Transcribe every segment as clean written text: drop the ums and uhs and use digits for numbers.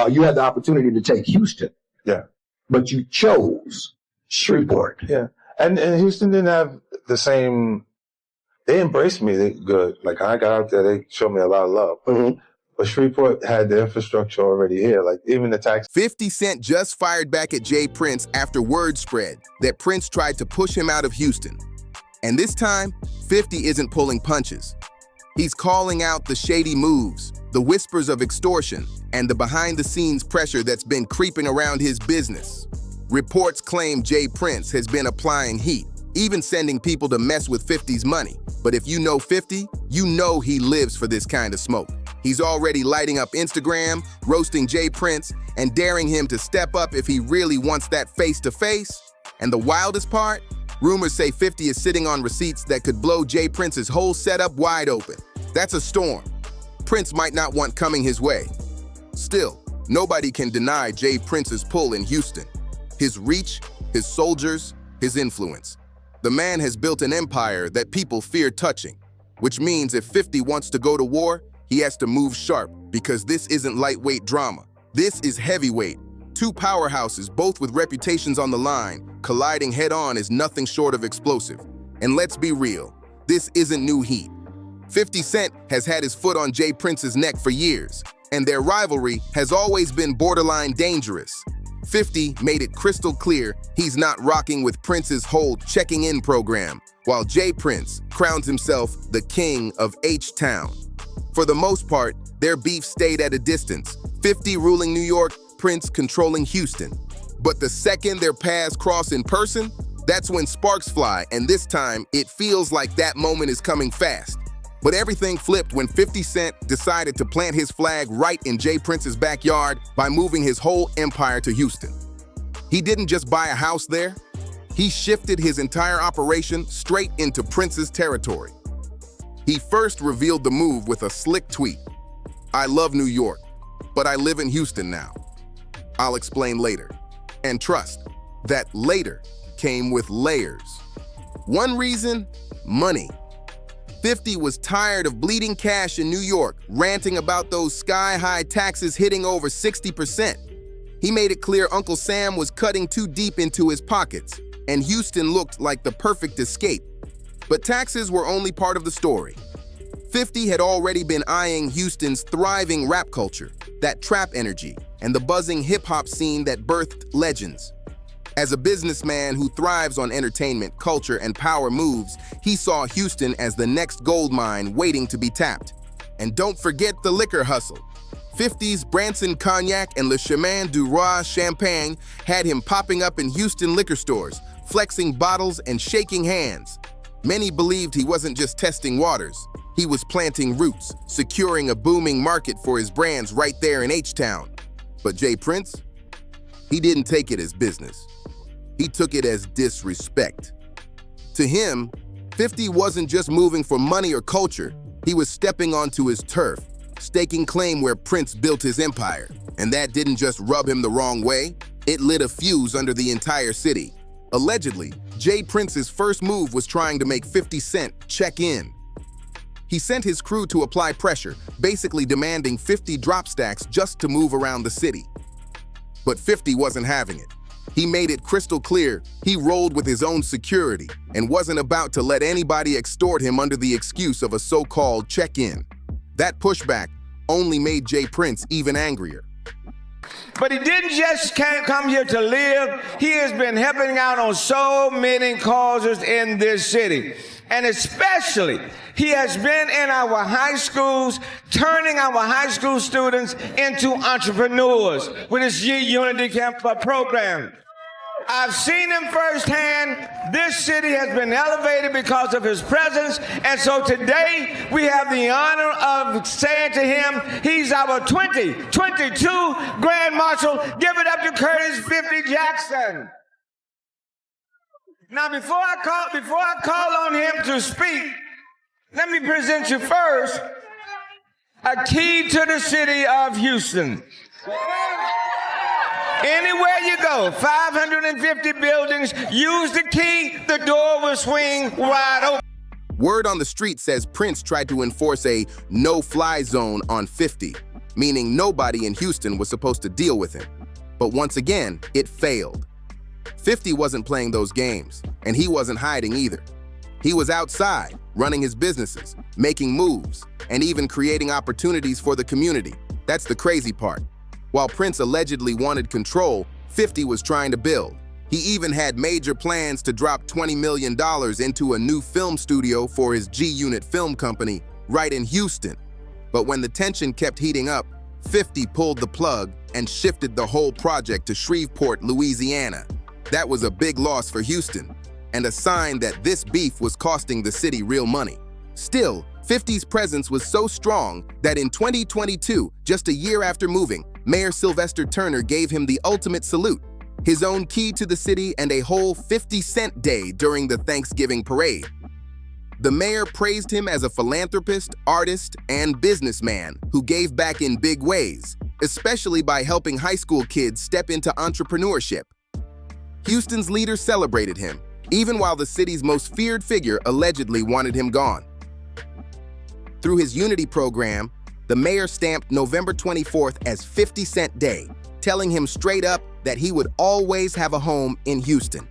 you had the opportunity to take Houston. Yeah. But you chose Shreveport. Yeah. And Houston didn't have the same, they embraced me good. Like I got out there, they showed me a lot of love. Mm-hmm. But Shreveport had the infrastructure already here, like even the tax. 50 Cent just fired back at J Prince after word spread that Prince tried to push him out of Houston. And this time, 50 isn't pulling punches. He's calling out the shady moves, the whispers of extortion, and the behind-the-scenes pressure that's been creeping around his business. Reports claim J Prince has been applying heat, even sending people to mess with 50's money. But if you know 50, you know he lives for this kind of smoke. He's already lighting up Instagram, roasting J Prince, and daring him to step up if he really wants that face-to-face. And the wildest part? Rumors say 50 is sitting on receipts that could blow J Prince's whole setup wide open. That's a storm Prince might not want coming his way. Still, nobody can deny J Prince's pull in Houston. His reach, his soldiers, his influence. The man has built an empire that people fear touching, which means if 50 wants to go to war, he has to move sharp, because this isn't lightweight drama. This is heavyweight. Two powerhouses, both with reputations on the line, colliding head-on is nothing short of explosive. And let's be real, this isn't new heat. 50 Cent has had his foot on J Prince's neck for years, and their rivalry has always been borderline dangerous. 50 made it crystal clear he's not rocking with Prince's whole checking-in program, while J Prince crowns himself the king of H-Town. For the most part, their beef stayed at a distance, 50 ruling New York, Prince controlling Houston. But the second their paths cross in person, that's when sparks fly, and this time, it feels like that moment is coming fast. But everything flipped when 50 Cent decided to plant his flag right in J Prince's backyard by moving his whole empire to Houston. He didn't just buy a house there, he shifted his entire operation straight into Prince's territory. He first revealed the move with a slick tweet. "I love New York, but I live in Houston now. I'll explain later." And trust, that later came with layers. One reason? Money. 50 was tired of bleeding cash in New York, ranting about those sky-high taxes hitting over 60%. He made it clear Uncle Sam was cutting too deep into his pockets, and Houston looked like the perfect escape. But taxes were only part of the story. 50 had already been eyeing Houston's thriving rap culture, that trap energy, and the buzzing hip-hop scene that birthed legends. As a businessman who thrives on entertainment, culture, and power moves, he saw Houston as the next gold mine waiting to be tapped. And don't forget the liquor hustle. 50's Branson Cognac and Le Chemin du Roi Champagne had him popping up in Houston liquor stores, flexing bottles and shaking hands. Many believed he wasn't just testing waters. He was planting roots, securing a booming market for his brands right there in H-Town. But J Prince? He didn't take it as business. He took it as disrespect. To him, 50 wasn't just moving for money or culture. He was stepping onto his turf, staking claim where Prince built his empire. And that didn't just rub him the wrong way, it lit a fuse under the entire city. Allegedly, J Prince's first move was trying to make 50 Cent check in. He sent his crew to apply pressure, basically demanding 50 drop stacks just to move around the city. But 50 wasn't having it. He made it crystal clear he rolled with his own security and wasn't about to let anybody extort him under the excuse of a so-called check-in. That pushback only made J Prince even angrier. But he didn't just come here to live. He has been helping out on so many causes in this city. And especially, he has been in our high schools, turning our high school students into entrepreneurs with his Unity Camp program. I've seen him firsthand. This city has been elevated because of his presence. And so today, we have the honor of saying to him, he's our 2022 Grand Marshal. Give it up to Curtis 50 Jackson. Now, before I call on him to speak, let me present you first a key to the city of Houston. Anywhere you go, 550 buildings, use the key, the door will swing wide open. Word on the street says Prince tried to enforce a no-fly zone on 50, meaning nobody in Houston was supposed to deal with him. But once again, it failed. 50 wasn't playing those games, and he wasn't hiding either. He was outside, running his businesses, making moves, and even creating opportunities for the community. That's the crazy part. While Prince allegedly wanted control, 50 was trying to build. He even had major plans to drop $20 million into a new film studio for his G-Unit film company right in Houston. But when the tension kept heating up, 50 pulled the plug and shifted the whole project to Shreveport, Louisiana. That was a big loss for Houston, and a sign that this beef was costing the city real money. Still, 50's presence was so strong that in 2022, just a year after moving, Mayor Sylvester Turner gave him the ultimate salute, his own key to the city and a whole 50-cent day during the Thanksgiving parade. The mayor praised him as a philanthropist, artist, and businessman who gave back in big ways, especially by helping high school kids step into entrepreneurship. Houston's leaders celebrated him, even while the city's most feared figure allegedly wanted him gone. Through his Unity program, the mayor stamped November 24th as 50-cent Day, telling him straight up that he would always have a home in Houston.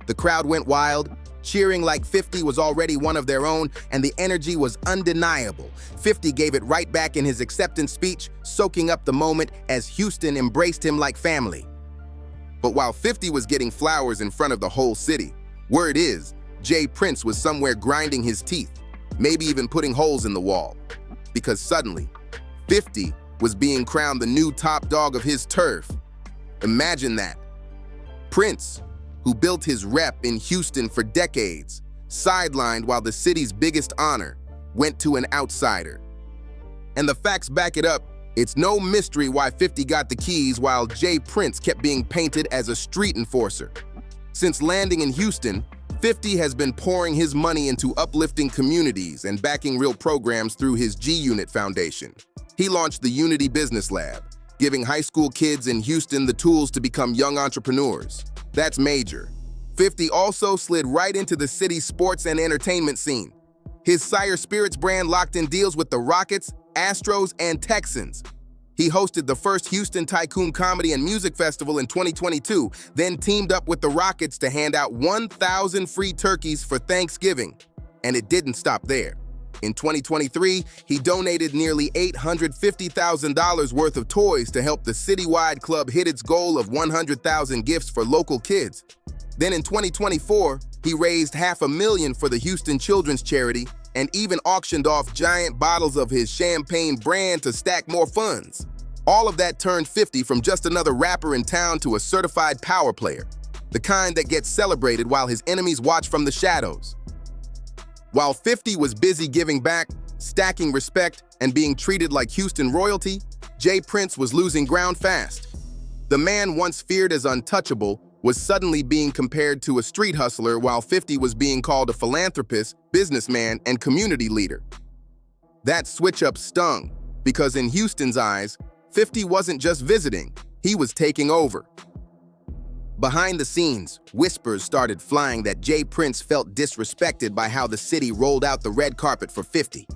The crowd went wild, cheering like 50 was already one of their own, and the energy was undeniable. 50 gave it right back in his acceptance speech, soaking up the moment as Houston embraced him like family. But while 50 was getting flowers in front of the whole city, word is J Prince was somewhere grinding his teeth, maybe even putting holes in the wall. Because suddenly, 50 was being crowned the new top dog of his turf. Imagine that. Prince, who built his rep in Houston for decades, sidelined while the city's biggest honor went to an outsider. And the facts back it up. It's no mystery why 50 got the keys while J Prince kept being painted as a street enforcer. Since landing in Houston, 50 has been pouring his money into uplifting communities and backing real programs through his G-Unit Foundation. He launched the Unity Business Lab, giving high school kids in Houston the tools to become young entrepreneurs. That's major. 50 also slid right into the city's sports and entertainment scene. His Sire Spirits brand locked in deals with the Rockets, Astros, and Texans. He hosted the first Houston Tycoon Comedy and Music Festival in 2022, then teamed up with the Rockets to hand out 1,000 free turkeys for Thanksgiving. And it didn't stop there. In 2023, he donated nearly $850,000 worth of toys to help the citywide club hit its goal of 100,000 gifts for local kids. Then in 2024, he raised $500,000 for the Houston Children's Charity and even auctioned off giant bottles of his champagne brand to stack more funds. All of that turned 50 from just another rapper in town to a certified power player, the kind that gets celebrated while his enemies watch from the shadows. While 50 was busy giving back, stacking respect, and being treated like Houston royalty, J Prince was losing ground fast. The man once feared as untouchable was suddenly being compared to a street hustler while 50 was being called a philanthropist, businessman, and community leader. That switch-up stung, because in Houston's eyes, 50 wasn't just visiting, he was taking over. Behind the scenes, whispers started flying that J Prince felt disrespected by how the city rolled out the red carpet for 50.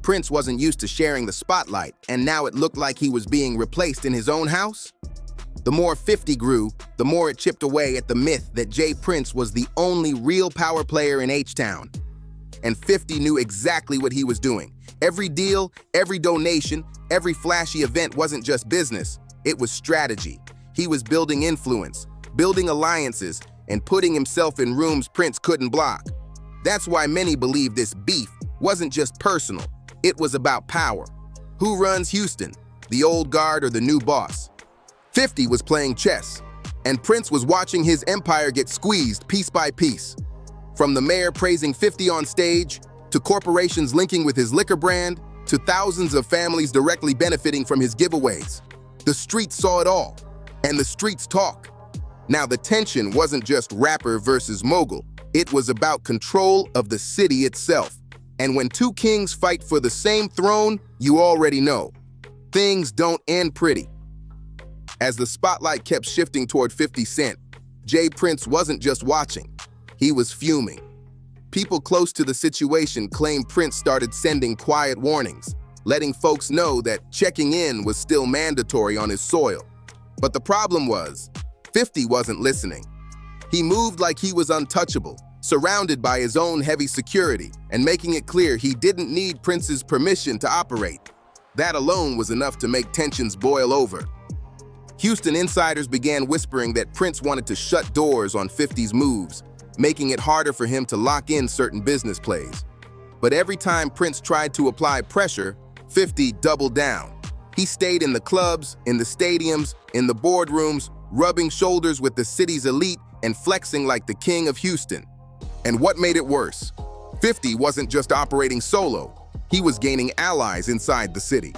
Prince wasn't used to sharing the spotlight, and now it looked like he was being replaced in his own house. The more 50 grew, the more it chipped away at the myth that J Prince was the only real power player in H-Town. And 50 knew exactly what he was doing. Every deal, every donation, every flashy event wasn't just business, it was strategy. He was building influence, building alliances, and putting himself in rooms Prince couldn't block. That's why many believe this beef wasn't just personal, it was about power. Who runs Houston, the old guard or the new boss? 50 was playing chess, and Prince was watching his empire get squeezed piece by piece. From the mayor praising 50 on stage, to corporations linking with his liquor brand, to thousands of families directly benefiting from his giveaways. The streets saw it all, and the streets talk. Now the tension wasn't just rapper versus mogul, it was about control of the city itself. And when two kings fight for the same throne, you already know, things don't end pretty. As the spotlight kept shifting toward 50 Cent, J Prince wasn't just watching, he was fuming. People close to the situation claimed Prince started sending quiet warnings, letting folks know that checking in was still mandatory on his soil. But the problem was, 50 wasn't listening. He moved like he was untouchable, surrounded by his own heavy security, and making it clear he didn't need Prince's permission to operate. That alone was enough to make tensions boil over. Houston insiders began whispering that Prince wanted to shut doors on 50's moves, making it harder for him to lock in certain business plays. But every time Prince tried to apply pressure, 50 doubled down. He stayed in the clubs, in the stadiums, in the boardrooms, rubbing shoulders with the city's elite and flexing like the king of Houston. And what made it worse? 50 wasn't just operating solo. He was gaining allies inside the city.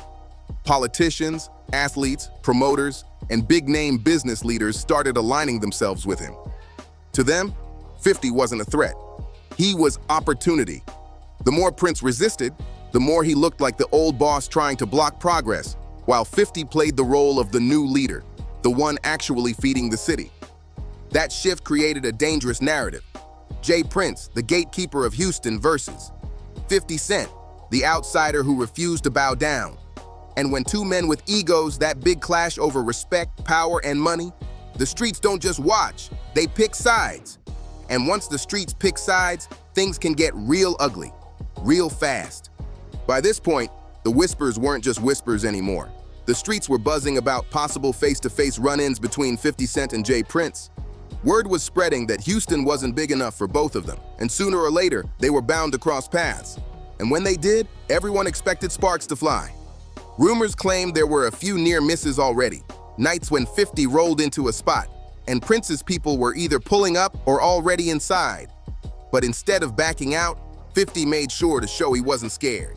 Politicians, athletes, promoters, and big-name business leaders started aligning themselves with him. To them, 50 wasn't a threat. He was opportunity. The more Prince resisted, the more he looked like the old boss trying to block progress, while 50 played the role of the new leader, the one actually feeding the city. That shift created a dangerous narrative. J Prince, the gatekeeper of Houston, versus 50 Cent, the outsider who refused to bow down. And when two men with egos, that big clash over respect, power, and money, the streets don't just watch, they pick sides. And once the streets pick sides, things can get real ugly, real fast. By this point, the whispers weren't just whispers anymore. The streets were buzzing about possible face-to-face run-ins between 50 Cent and J Prince. Word was spreading that Houston wasn't big enough for both of them, and sooner or later, they were bound to cross paths. And when they did, everyone expected sparks to fly. Rumors claimed there were a few near misses already, nights when 50 rolled into a spot, and Prince's people were either pulling up or already inside. But instead of backing out, 50 made sure to show he wasn't scared.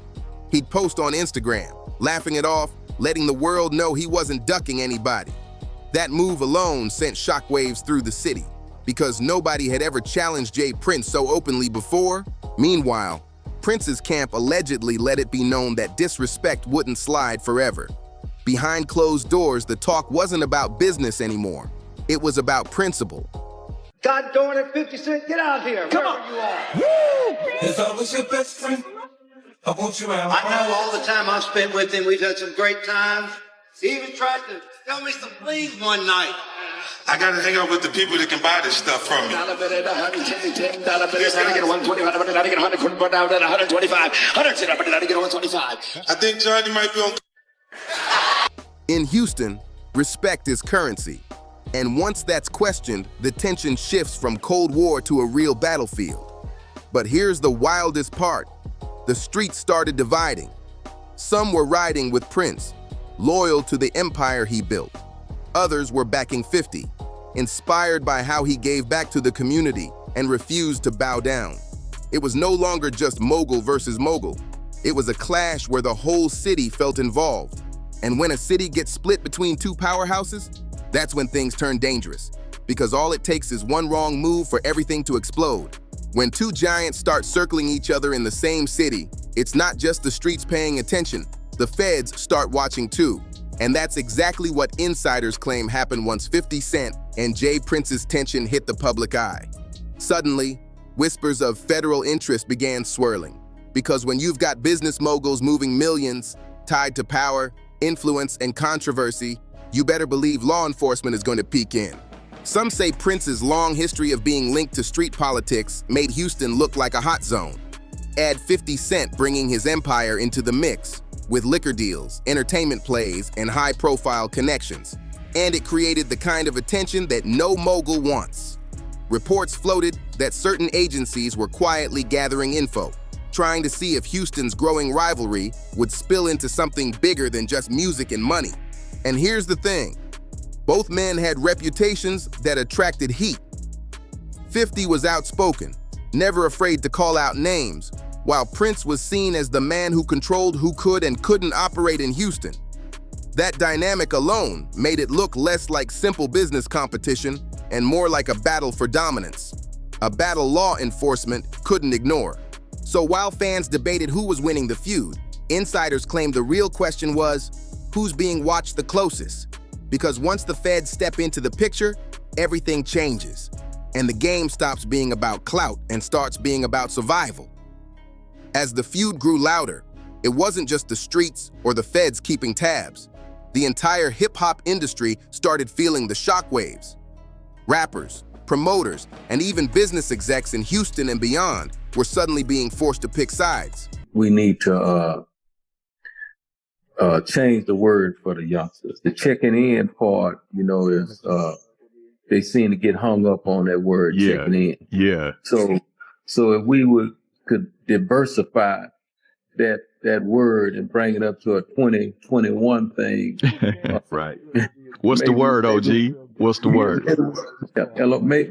He'd post on Instagram, laughing it off, letting the world know he wasn't ducking anybody. That move alone sent shockwaves through the city, because nobody had ever challenged J Prince so openly before. Meanwhile, Prince's camp allegedly let it be known that disrespect wouldn't slide forever. Behind closed doors, the talk wasn't about business anymore. It was about principle. God darn it, 50 Cent, get out here. Come on. You are. Woo! If I was your best friend, I want you around. I know all the time I've spent with him, we've had some great times. He even tried to tell me some things one night. I gotta hang out with the people that can buy this stuff from me. I think Johnny might be on. In Houston, respect is currency. And once that's questioned, the tension shifts from Cold War to a real battlefield. But here's the wildest part. The streets started dividing. Some were riding with Prince, loyal to the empire he built. Others were backing 50, inspired by how he gave back to the community and refused to bow down. It was no longer just mogul versus mogul. It was a clash where the whole city felt involved. And when a city gets split between two powerhouses, that's when things turn dangerous, because all it takes is one wrong move for everything to explode. When two giants start circling each other in the same city, it's not just the streets paying attention, the feds start watching too. And that's exactly what insiders claim happened once 50 Cent and J Prince's tension hit the public eye. Suddenly, whispers of federal interest began swirling, because when you've got business moguls moving millions, tied to power, influence, and controversy, you better believe law enforcement is going to peek in. Some say Prince's long history of being linked to street politics made Houston look like a hot zone. Add 50 Cent bringing his empire into the mix, with liquor deals, entertainment plays, and high-profile connections. And it created the kind of attention that no mogul wants. Reports floated that certain agencies were quietly gathering info, trying to see if Houston's growing rivalry would spill into something bigger than just music and money. And here's the thing. Both men had reputations that attracted heat. 50 was outspoken, never afraid to call out names, while Prince was seen as the man who controlled who could and couldn't operate in Houston. That dynamic alone made it look less like simple business competition and more like a battle for dominance, a battle law enforcement couldn't ignore. So while fans debated who was winning the feud, insiders claimed the real question was, who's being watched the closest? Because once the feds step into the picture, everything changes, and the game stops being about clout and starts being about survival. As the feud grew louder, It wasn't just the streets or the feds keeping tabs. The entire hip-hop industry started feeling the shockwaves. Rappers, promoters, and even business execs in Houston and beyond were suddenly being forced to pick sides. We need to change the word for the youngsters. The checking in part, is they seem to get hung up on that word checking in. Yeah. So if we could diversify that word and bring it up to a 2021 thing. Right. What's the word, OG? What's the word?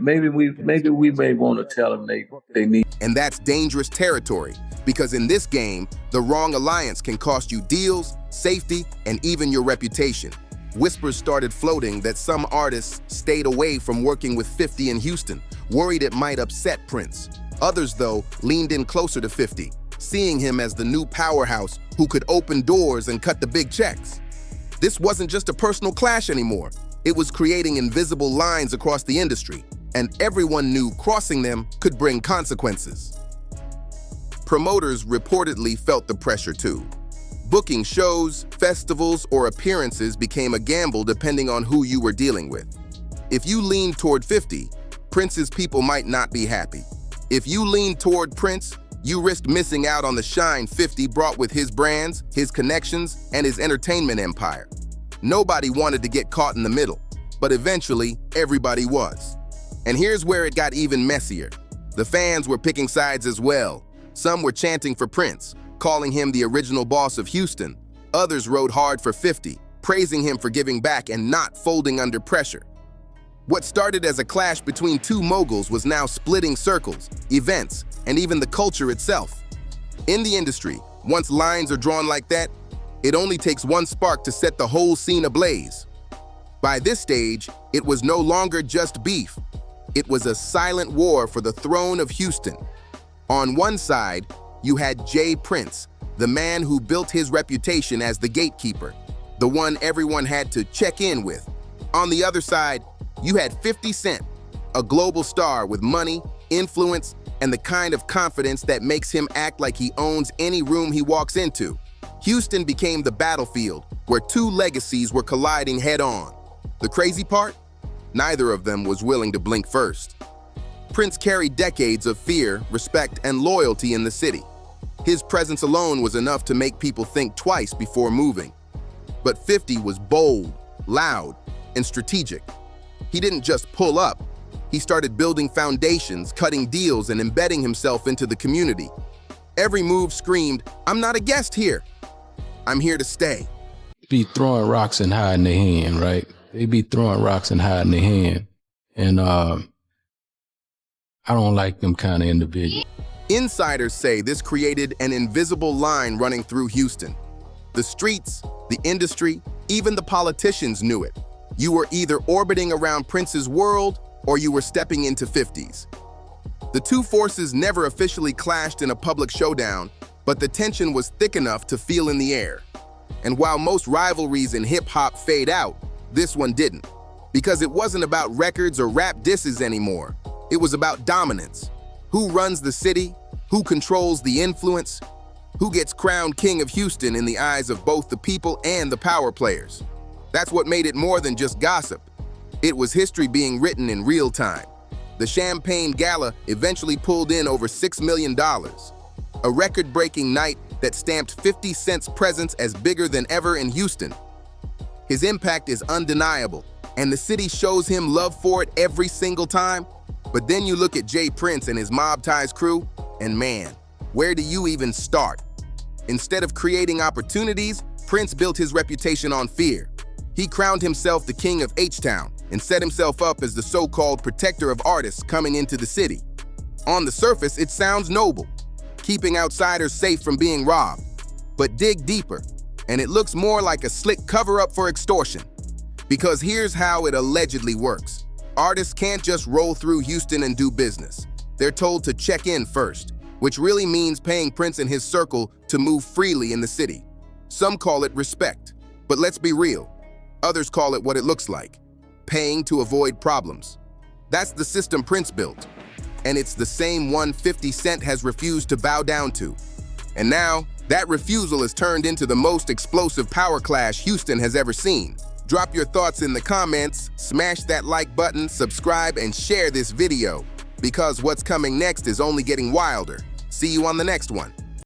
Maybe we may want to tell them they need. And that's dangerous territory, because in this game, the wrong alliance can cost you deals, safety, and even your reputation. Whispers started floating that some artists stayed away from working with 50 in Houston, worried it might upset Prince. Others, though, leaned in closer to 50, seeing him as the new powerhouse who could open doors and cut the big checks. This wasn't just a personal clash anymore. It was creating invisible lines across the industry, and everyone knew crossing them could bring consequences. Promoters reportedly felt the pressure too. Booking shows, festivals, or appearances became a gamble depending on who you were dealing with. If you leaned toward 50, Prince's people might not be happy. If you leaned toward Prince, you risked missing out on the shine 50 brought with his brands, his connections, and his entertainment empire. Nobody wanted to get caught in the middle, but eventually, everybody was. And here's where it got even messier. The fans were picking sides as well. Some were chanting for Prince, calling him the original boss of Houston. Others rode hard for 50, praising him for giving back and not folding under pressure. What started as a clash between two moguls was now splitting circles, events, and even the culture itself. In the industry, once lines are drawn like that, it only takes one spark to set the whole scene ablaze. By this stage, it was no longer just beef. It was a silent war for the throne of Houston. On one side, you had J Prince, the man who built his reputation as the gatekeeper, the one everyone had to check in with. On the other side, you had 50 Cent, a global star with money, influence, and the kind of confidence that makes him act like he owns any room he walks into. Houston became the battlefield where two legacies were colliding head-on. The crazy part? Neither of them was willing to blink first. Prince carried decades of fear, respect, and loyalty in the city. His presence alone was enough to make people think twice before moving. But 50 was bold, loud, and strategic. He didn't just pull up. He started building foundations, cutting deals, and embedding himself into the community. Every move screamed, "I'm not a guest here. I'm here to stay." Be throwing rocks and hiding their hand, right? They be throwing rocks and hiding their hand. And I don't like them kind of individuals. Insiders say this created an invisible line running through Houston. The streets, the industry, even the politicians knew it. You were either orbiting around Prince's world or you were stepping into 50's. The two forces never officially clashed in a public showdown, but the tension was thick enough to feel in the air. And while most rivalries in hip-hop fade out, this one didn't. Because it wasn't about records or rap disses anymore. It was about dominance. Who runs the city? Who controls the influence? Who gets crowned king of Houston in the eyes of both the people and the power players? That's what made it more than just gossip. It was history being written in real time. The Champagne Gala eventually pulled in over $6 million. A record-breaking night that stamped 50 Cent's presence as bigger than ever in Houston. His impact is undeniable, and the city shows him love for it every single time. But then you look at J Prince and his Mob Ties crew, and man, where do you even start? Instead of creating opportunities, Prince built his reputation on fear. He crowned himself the king of H-Town and set himself up as the so-called protector of artists coming into the city. On the surface, it sounds noble, keeping outsiders safe from being robbed. But dig deeper, and it looks more like a slick cover-up for extortion. Because here's how it allegedly works. Artists can't just roll through Houston and do business. They're told to check in first, which really means paying Prince and his circle to move freely in the city. Some call it respect, but let's be real. Others call it what it looks like, paying to avoid problems. That's the system Prince built, and it's the same one 50 Cent has refused to bow down to. And now, That refusal has turned into the most explosive power clash Houston has ever seen. Drop your thoughts in the comments, smash that like button, subscribe, and share this video, because what's coming next is only getting wilder. See you on the next one.